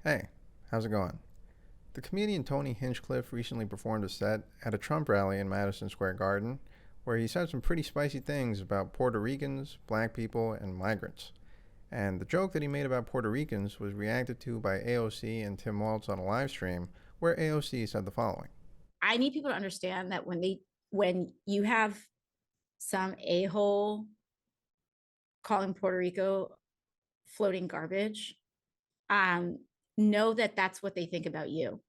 Hey, how's it going? The comedian Tony Hinchcliffe recently performed a set at a Trump rally in Madison Square Garden where he said some pretty spicy things about Puerto Ricans, black people, and migrants. And the joke that he made about Puerto Ricans was reacted to by AOC and Tim Walz on a live stream where AOC said the following. I need people to understand that when you have some a-hole calling Puerto Rico floating garbage, um, know that that's what they think about you.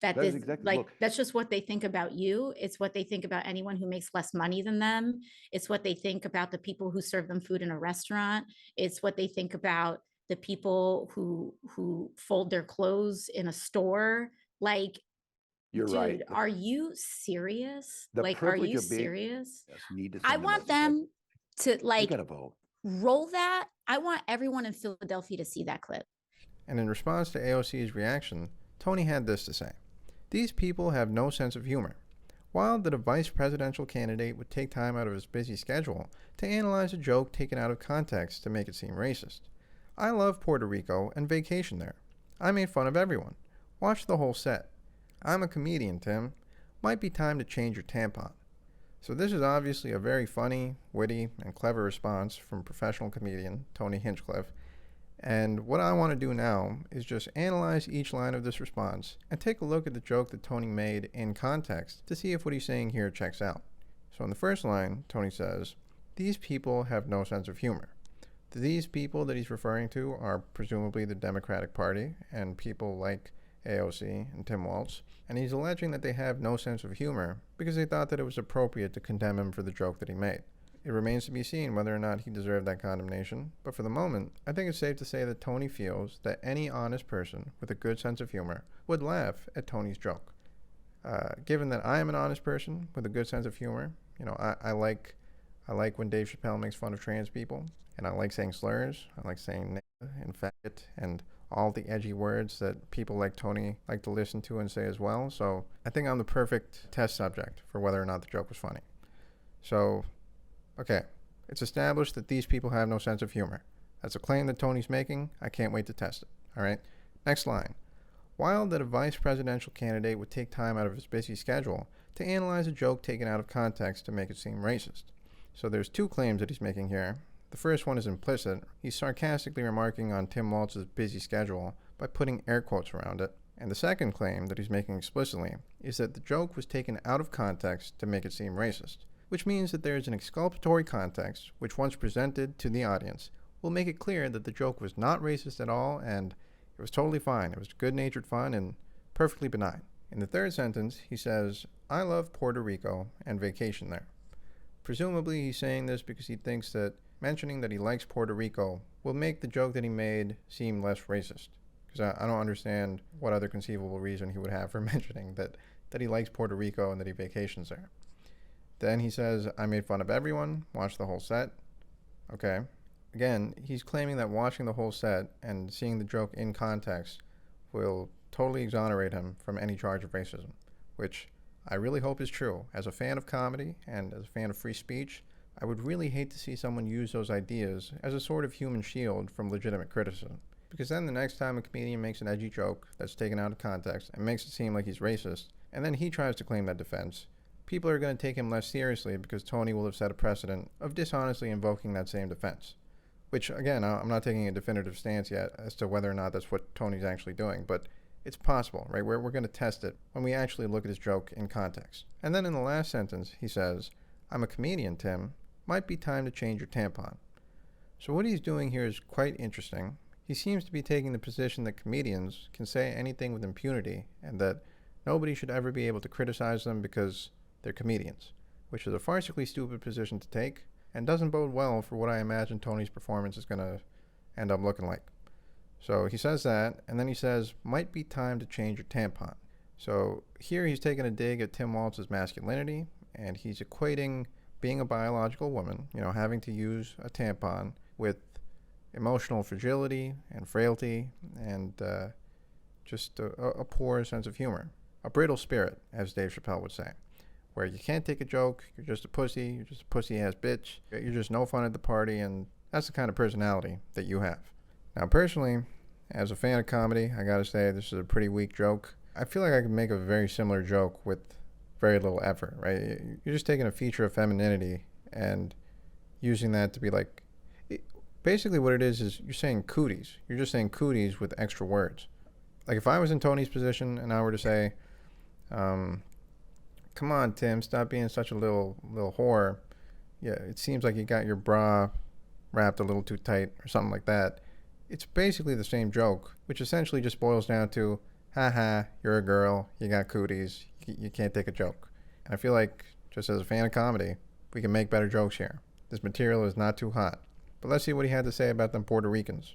That That is this exactly, like look, that's just what they think about you. It's what they think about anyone who makes less money than them. It's what they think about the people who serve them food in a restaurant. It's what they think about the people who fold their clothes in a store. Like, you're right. dude, are you serious? The Like, are privilege you of being serious? yes, need to I send a want message that them to we like gotta vote. roll that. I want everyone in Philadelphia to see that clip. And in response to AOC's reaction, Tony had this to say. These people have no sense of humor. Wild that a vice presidential candidate would take time out of his busy schedule to analyze a joke taken out of context to make it seem racist. I love Puerto Rico and vacation there. I made fun of everyone. Watch the whole set. I'm a comedian, Tim. Might be time to change your tampon. So this is obviously a very funny, witty, and clever response from professional comedian Tony Hinchcliffe, and what I want to do now is just analyze each line of this response and take a look at the joke that Tony made in context to see if what he's saying here checks out. So in the first line, Tony says, "These people have no sense of humor." These people that he's referring to are presumably the Democratic Party and people like AOC and Tim Walz, and he's alleging that they have no sense of humor because they thought that it was appropriate to condemn him for the joke that he made. It remains to be seen whether or not he deserved that condemnation, but for the moment, I think it's safe to say that Tony feels that any honest person with a good sense of humor would laugh at Tony's joke. Given that I am an honest person with a good sense of humor, I like when Dave Chappelle makes fun of trans people, and I like saying slurs. I like saying nigga and faggot and all the edgy words that people like Tony like to listen to and say as well. So I think I'm the perfect test subject for whether or not the joke was funny. So okay, it's established that these people have no sense of humor. That's a claim that Tony's making. I can't wait to test it. All right? Next line. Wild that a vice presidential candidate would take time out of his busy schedule to analyze a joke taken out of context to make it seem racist. So there's two claims that he's making here. The first one is implicit. He's sarcastically remarking on Tim Walz's busy schedule by putting air quotes around it. And the second claim that he's making explicitly is that the joke was taken out of context to make it seem racist, which means that there is an exculpatory context which, once presented to the audience, will make it clear that the joke was not racist at all and it was totally fine. It was good-natured fun and perfectly benign. In the third sentence, he says, "I love Puerto Rico and vacation there." Presumably, he's saying this because he thinks that mentioning that he likes Puerto Rico will make the joke that he made seem less racist. Because I don't understand what other conceivable reason he would have for mentioning that he likes Puerto Rico and that he vacations there. Then he says, "I made fun of everyone, watched the whole set." Okay. Again, he's claiming that watching the whole set and seeing the joke in context will totally exonerate him from any charge of racism, which I really hope is true. As a fan of comedy and as a fan of free speech, I would really hate to see someone use those ideas as a sort of human shield from legitimate criticism. Because then the next time a comedian makes an edgy joke that's taken out of context and makes it seem like he's racist, and then he tries to claim that defense, people are going to take him less seriously because Tony will have set a precedent of dishonestly invoking that same defense. Which, again, I'm not taking a definitive stance yet as to whether or not that's what Tony's actually doing, but it's possible, right? We're going to test it when we actually look at his joke in context. And then in the last sentence, he says, "I'm a comedian, Tim. Might be time to change your tampon." So what he's doing here is quite interesting. He seems to be taking the position that comedians can say anything with impunity and that nobody should ever be able to criticize them because they're comedians, which is a farcically stupid position to take and doesn't bode well for what I imagine Tony's performance is going to end up looking like. So he says that, and then he says, "Might be time to change your tampon." So here he's taking a dig at Tim Walz's masculinity, and he's equating being a biological woman, having to use a tampon with emotional fragility and frailty and just a poor sense of humor. A brittle spirit, as Dave Chappelle would say, where you can't take a joke, you're just a pussy, you're just a pussy-ass bitch, you're just no fun at the party, and that's the kind of personality that you have. Now, personally, As a fan of comedy, I gotta say this is a pretty weak joke. I feel like I could make a very similar joke with very little effort, right? You're just taking a feature of femininity and using that to be like, basically what it is you're saying cooties. You're just saying cooties with extra words. Like if I was in Tony's position and I were to say, come on, Tim, stop being such a little whore. Yeah, it seems like you got your bra wrapped a little too tight or something like that. It's basically the same joke, which essentially just boils down to, haha, you're a girl, you got cooties, you can't take a joke. And I feel like, just as a fan of comedy, we can make better jokes here. This material is not too hot. But let's see what he had to say about them Puerto Ricans.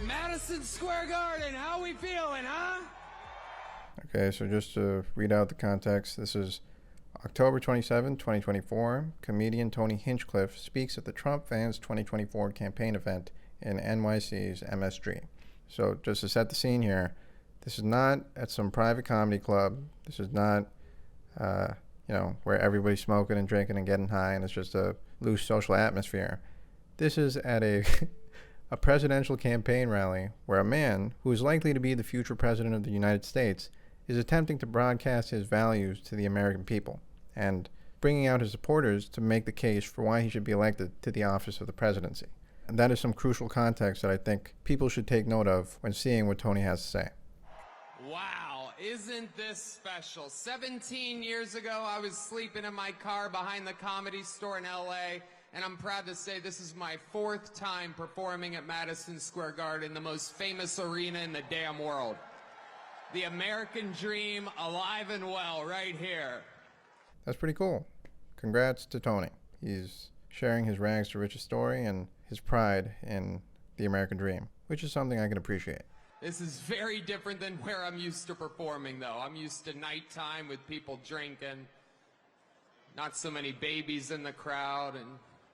Madison Square Garden, how we feeling, huh? Okay, so just to read out the context, this is October 27, 2024. Comedian Tony Hinchcliffe speaks at the Trump Fans 2024 campaign event in NYC's MSG. So just to set the scene here, this is not at some private comedy club. This is not, where everybody's smoking and drinking and getting high and it's just a loose social atmosphere. This is at a presidential campaign rally where a man who is likely to be the future president of the United States is attempting to broadcast his values to the American people and bringing out his supporters to make the case for why he should be elected to the office of the presidency. And that is some crucial context that I think people should take note of when seeing what Tony has to say. Wow, isn't this special? 17 years ago, I was sleeping in my car behind the Comedy Store in LA, and I'm proud to say this is my 4th time performing at Madison Square Garden, the most famous arena in the damn world. The American dream alive and well right here. That's pretty cool. Congrats to Tony. He's sharing his rags to riches story and his pride in the American dream, which is something I can appreciate. This is very different than where I'm used to performing, though. I'm used to nighttime with people drinking, not so many babies in the crowd, and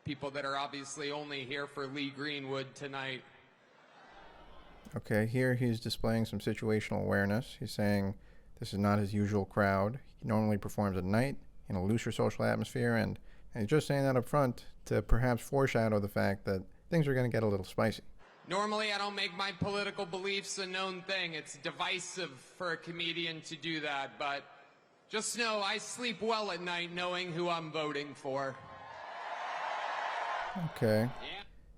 people that are obviously only here for Lee Greenwood tonight. Okay, here he's displaying some situational awareness. He's saying this is not his usual crowd. He normally performs at night in a looser social atmosphere, and he's just saying that up front to perhaps foreshadow the fact that things are going to get a little spicy. Normally, I don't make my political beliefs a known thing. It's divisive for a comedian to do that, but just know I sleep well at night knowing who I'm voting for. Okay.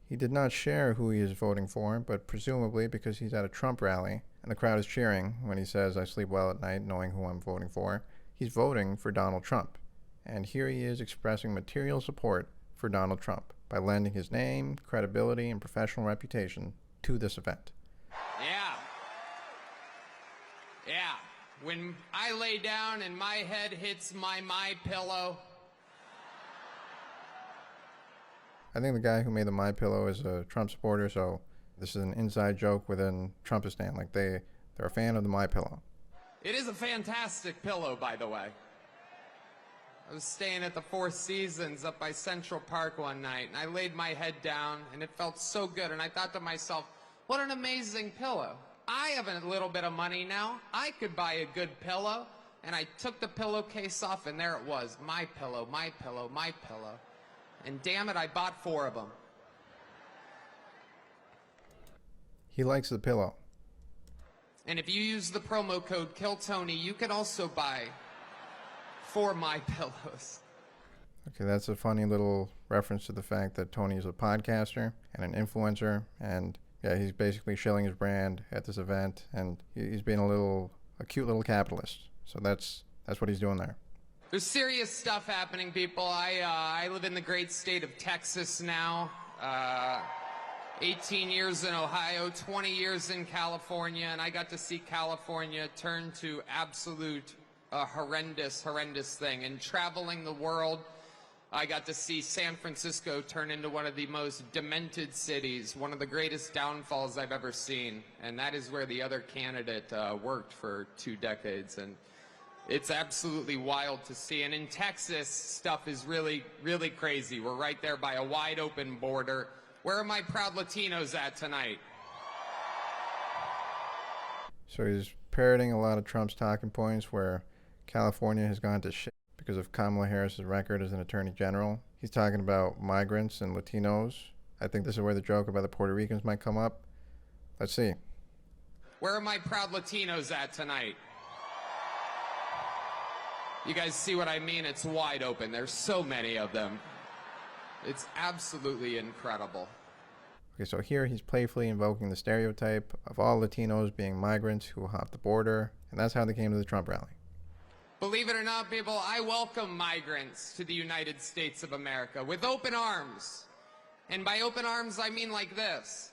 He did not share who he is voting for, but presumably because he's at a Trump rally and the crowd is cheering when he says, I sleep well at night knowing who I'm voting for, he's voting for Donald Trump. And here he is expressing material support for Donald Trump by lending his name, credibility, and professional reputation to this event. Yeah. When I lay down and my head hits my pillow. I think the guy who made the My Pillow is a Trump supporter, so this is an inside joke within Trumpistan. Like they're a fan of the My Pillow. It is a fantastic pillow, by the way. I was staying at the Four Seasons up by Central Park one night, and I laid my head down, and it felt so good, and I thought to myself, what an amazing pillow. I have a little bit of money now. I could buy a good pillow. And I took the pillowcase off, and there it was. My pillow, my pillow, my pillow. And damn it, I bought 4 of them. He likes the pillow. And if you use the promo code KillTony, you can also buy 4 My Pillows. Okay, that's a funny little reference to the fact that Tony is a podcaster and an influencer, and yeah, he's basically shilling his brand at this event, and he's being a cute little capitalist. So that's what he's doing there. There's serious stuff happening, people. I live in the great state of Texas now. 18 years in Ohio, 20 years in California, and I got to see California turn to absolute horrendous thing. And traveling the world, I got to see San Francisco turn into one of the most demented cities, one of the greatest downfalls I've ever seen. And that is where the other candidate worked for 2 decades. And it's absolutely wild to see. And in Texas, stuff is really, really crazy. We're right there by a wide open border. Where are my proud Latinos at tonight? So he's parroting a lot of Trump's talking points where California has gone to shit because of Kamala Harris's record as an attorney general. He's talking about migrants and Latinos I think this is where the joke about the Puerto Ricans might come up. Let's see. Where are my proud Latinos at tonight? You guys see what I mean? It's wide open. There's so many of them. It's absolutely incredible. Okay, so here he's playfully invoking the stereotype of all Latinos being migrants who hop the border, and that's how they came to the Trump rally. Believe it or not, people, I welcome migrants to the United States of America with open arms. And by open arms, I mean like this.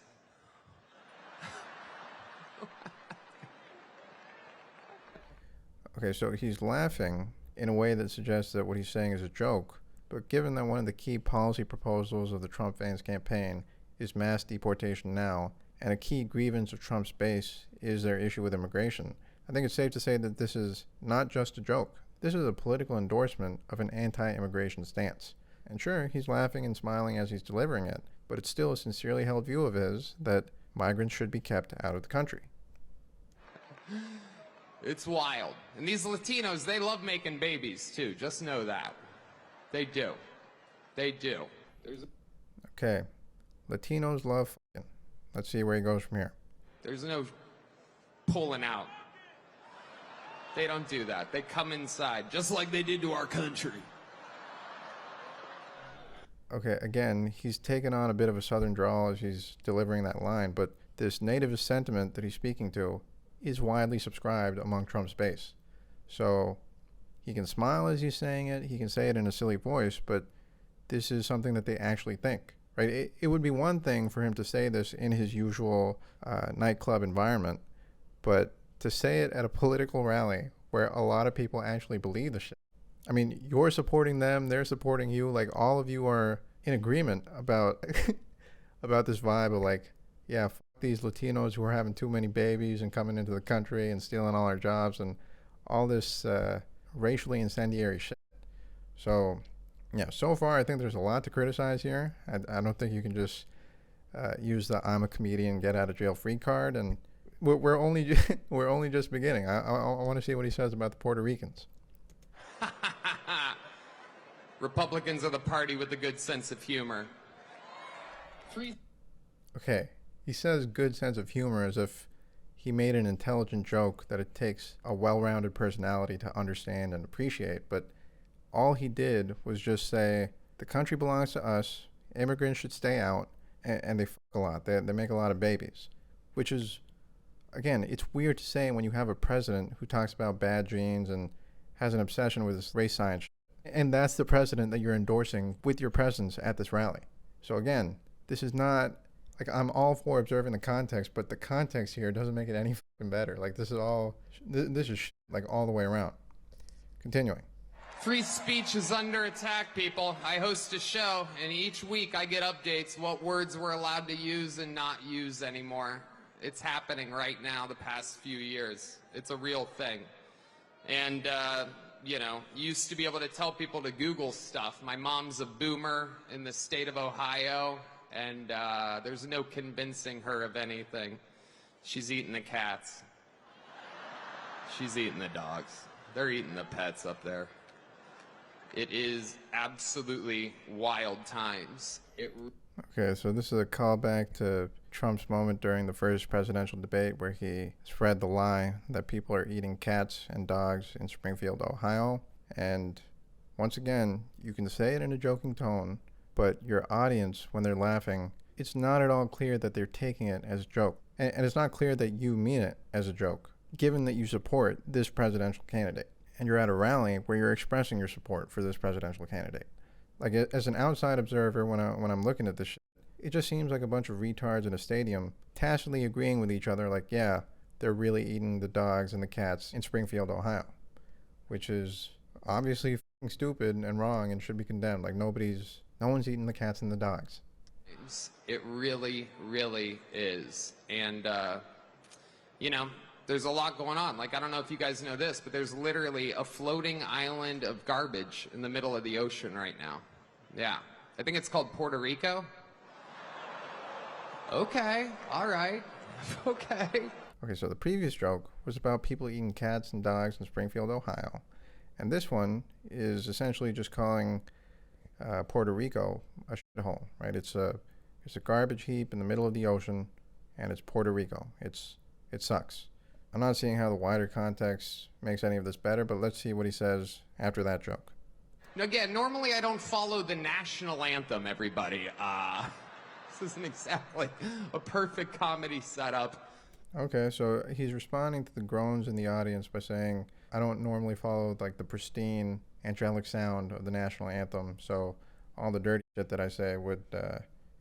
Okay, so he's laughing in a way that suggests that what he's saying is a joke, but given that one of the key policy proposals of the Trump fans campaign is mass deportation now, and a key grievance of Trump's base is their issue with immigration, I think it's safe to say that this is not just a joke. This is a political endorsement of an anti-immigration stance. And sure, he's laughing and smiling as he's delivering it, but it's still a sincerely held view of his that migrants should be kept out of the country. It's wild. And these Latinos, they love making babies too. Just know that. They do. They do. Okay. Latinos love f***ing. Let's see where he goes from here. There's no pulling out. They don't do that. They come inside, just like they did to our country. Okay, again, he's taken on a bit of a southern drawl as he's delivering that line, but this nativist sentiment that he's speaking to is widely subscribed among Trump's base. So he can smile as he's saying it, he can say it in a silly voice, but this is something that they actually think, right? It would be one thing for him to say this in his usual nightclub environment, but to say it at a political rally where a lot of people actually believe the shit. I mean, you're supporting them, they're supporting you, like all of you are in agreement about about this vibe of like, yeah, these Latinos who are having too many babies and coming into the country and stealing all our jobs and all this racially incendiary shit. So, yeah, so far I think there's a lot to criticize here. I don't think you can just use the I'm a comedian, get out of jail free card. And we're only we're only just beginning. I want to see what he says about the Puerto Ricans. Republicans are the party with a good sense of humor. Okay, he says good sense of humor as if he made an intelligent joke that it takes a well-rounded personality to understand and appreciate, but all he did was just say, the country belongs to us, immigrants should stay out, and they fuck a lot. They make a lot of babies, which is, again, it's weird to say when you have a president who talks about bad genes and has an obsession with this race science. And that's the president that you're endorsing with your presence at this rally. So again, this is not, like, I'm all for observing the context, but the context here doesn't make it any fucking better. Like, this is all, this is like all the way around. Continuing. Free speech is under attack, people. I host a show, and each week I get updates what words we're allowed to use and not use anymore. It's happening right now the past few years. It's a real thing. And, you know, used to be able to tell people to Google stuff. My mom's a boomer in the state of Ohio, and there's no convincing her of anything. She's eating the cats. She's eating the dogs. They're eating the pets up there. It is absolutely wild times. Okay, so this is a callback to Trump's moment during the first presidential debate where he spread the lie that people are eating cats and dogs in Springfield, Ohio. And once again, you can say it in a joking tone, but your audience, when they're laughing, it's not at all clear that they're taking it as a joke. And it's not clear that you mean it as a joke, given that you support this presidential candidate. And you're at a rally where you're expressing your support for this presidential candidate. Like, as an outside observer, when I'm looking at this shit, it just seems like a bunch of retards in a stadium tacitly agreeing with each other, like, yeah, they're really eating the dogs and the cats in Springfield, Ohio, which is obviously f***ing stupid and wrong and should be condemned. Like, no one's eating the cats and the dogs. It really, really is. And, you know, there's a lot going on. Like, I don't know if you guys know this, but there's literally a floating island of garbage in the middle of the ocean right now. Yeah. I think it's called Puerto Rico. Okay. All right. Okay. Okay, so the previous joke was about people eating cats and dogs in Springfield, Ohio. And this one is essentially just calling Puerto Rico a shithole, right? It's It's a garbage heap in the middle of the ocean, and it's Puerto Rico. It sucks. I'm not seeing how the wider context makes any of this better, but let's see what he says after that joke. Again, normally I don't follow the national anthem, everybody. This isn't exactly a perfect comedy setup. Okay, so he's responding to the groans in the audience by saying, I don't normally follow like the pristine, angelic sound of the national anthem, so all the dirty shit that I say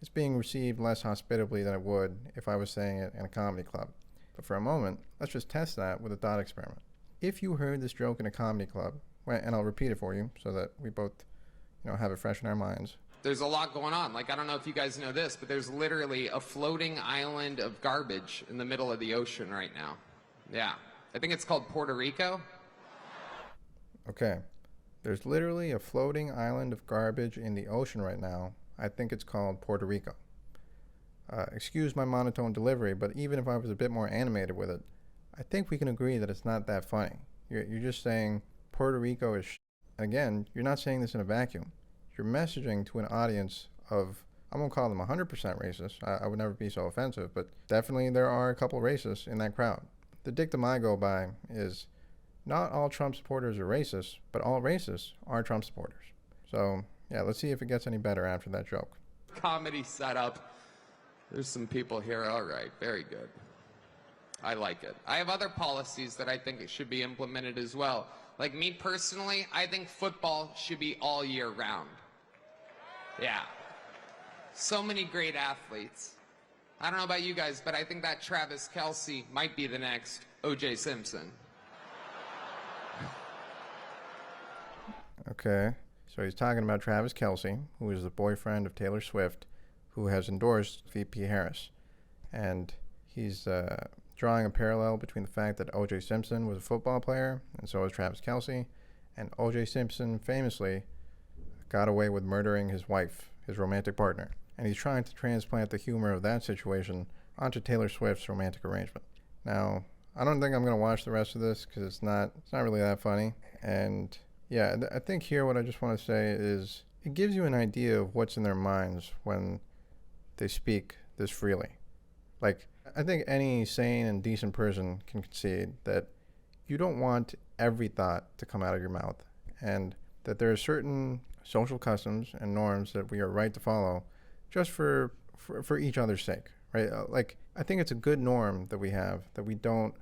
it's being received less hospitably than it would if I was saying it in a comedy club. But for a moment, let's just test that with a thought experiment. If you heard this joke in a comedy club, and I'll repeat it for you so that we both, have it fresh in our minds. There's a lot going on. Like, I don't know if you guys know this, but there's literally a floating island of garbage in the middle of the ocean right now. Yeah. I think it's called Puerto Rico. Okay. There's literally a floating island of garbage in the ocean right now. I think it's called Puerto Rico. Excuse my monotone delivery, but even if I was a bit more animated with it, I think we can agree that it's not that funny. You're just saying Puerto Rico is And again, you're not saying this in a vacuum. You're messaging to an audience of, I won't call them 100% racist. I would never be so offensive, but definitely there are a couple racists in that crowd. The dictum I go by is, not all Trump supporters are racist, but all racists are Trump supporters. So, yeah, let's see if it gets any better after that joke. Comedy setup. There's some people here. All right, very good. I like it. I have other policies that I think it should be implemented as well. Like me personally, I think football should be all year round. Yeah. So many great athletes. I don't know about you guys, but I think that Travis Kelce might be the next O.J. Simpson. Okay, so he's talking about Travis Kelce, who is the boyfriend of Taylor Swift, who has endorsed VP Harris. And he's drawing a parallel between the fact that O.J. Simpson was a football player, and so was Travis Kelce. And O.J. Simpson famously got away with murdering his wife, his romantic partner. And he's trying to transplant the humor of that situation onto Taylor Swift's romantic arrangement. Now, I don't think I'm going to watch the rest of this because it's not really that funny. And yeah, I think here what I just want to say is it gives you an idea of what's in their minds when they speak this freely. Like, I think any sane and decent person can concede that you don't want every thought to come out of your mouth, and that there are certain social customs and norms that we are right to follow just for each other's sake, right? Like, I think it's a good norm that we have that we don't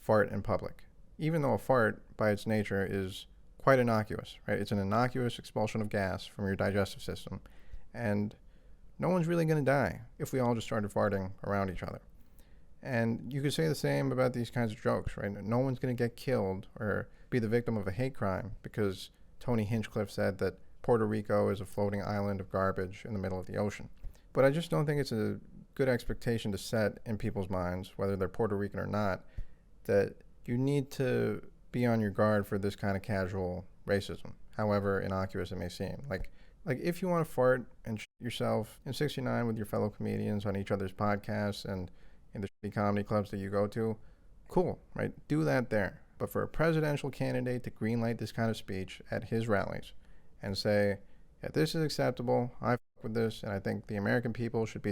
fart in public, even though a fart by its nature is quite innocuous, right? It's an innocuous expulsion of gas from your digestive system, and no one's really going to die if we all just started farting around each other. And you could say the same about these kinds of jokes, right? No one's going to get killed or be the victim of a hate crime because Tony Hinchcliffe said that Puerto Rico is a floating island of garbage in the middle of the ocean. But I just don't think it's a good expectation to set in people's minds, whether they're Puerto Rican or not, that you need to be on your guard for this kind of casual racism, however innocuous it may seem. Like if you want to fart and shit yourself in 69 with your fellow comedians on each other's podcasts and in the shitty comedy clubs that you go to, cool, right? Do that there. But for a presidential candidate to greenlight this kind of speech at his rallies and say, yeah, this is acceptable, I fuck with this, and I think the American people should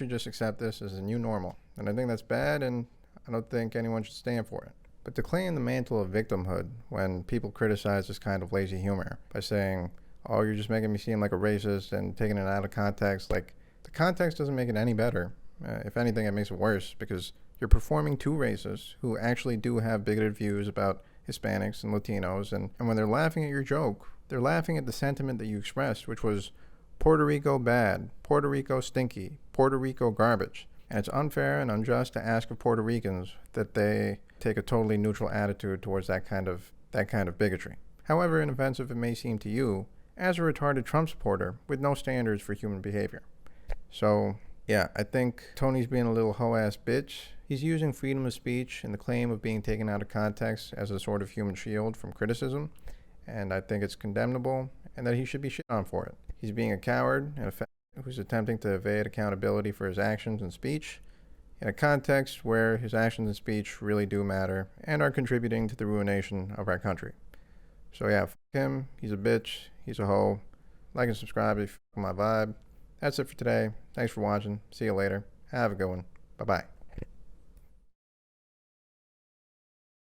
just accept this as a new normal. And I think that's bad, and I don't think anyone should stand for it. But to claim the mantle of victimhood when people criticize this kind of lazy humor by saying, oh, you're just making me seem like a racist and taking it out of context, like, the context doesn't make it any better. If anything, it makes it worse because you're performing two racists who actually do have bigoted views about Hispanics and Latinos, and when they're laughing at your joke, they're laughing at the sentiment that you expressed, which was Puerto Rico bad, Puerto Rico stinky, Puerto Rico garbage. And it's unfair and unjust to ask of Puerto Ricans that they take a totally neutral attitude towards that kind of bigotry. However inoffensive it may seem to you, as a retarded Trump supporter with no standards for human behavior. So, yeah, I think Tony's being a little hoe-ass bitch. He's using freedom of speech and the claim of being taken out of context as a sort of human shield from criticism, and I think it's condemnable, and that he should be shit on for it. He's being a coward and a fat who's attempting to evade accountability for his actions and speech in a context where his actions and speech really do matter and are contributing to the ruination of our country. So yeah, fuck him. He's a bitch. He's a hoe. Like and subscribe if you fuck my vibe. That's it for today. Thanks for watching. See you later. Have a good one. Bye-bye.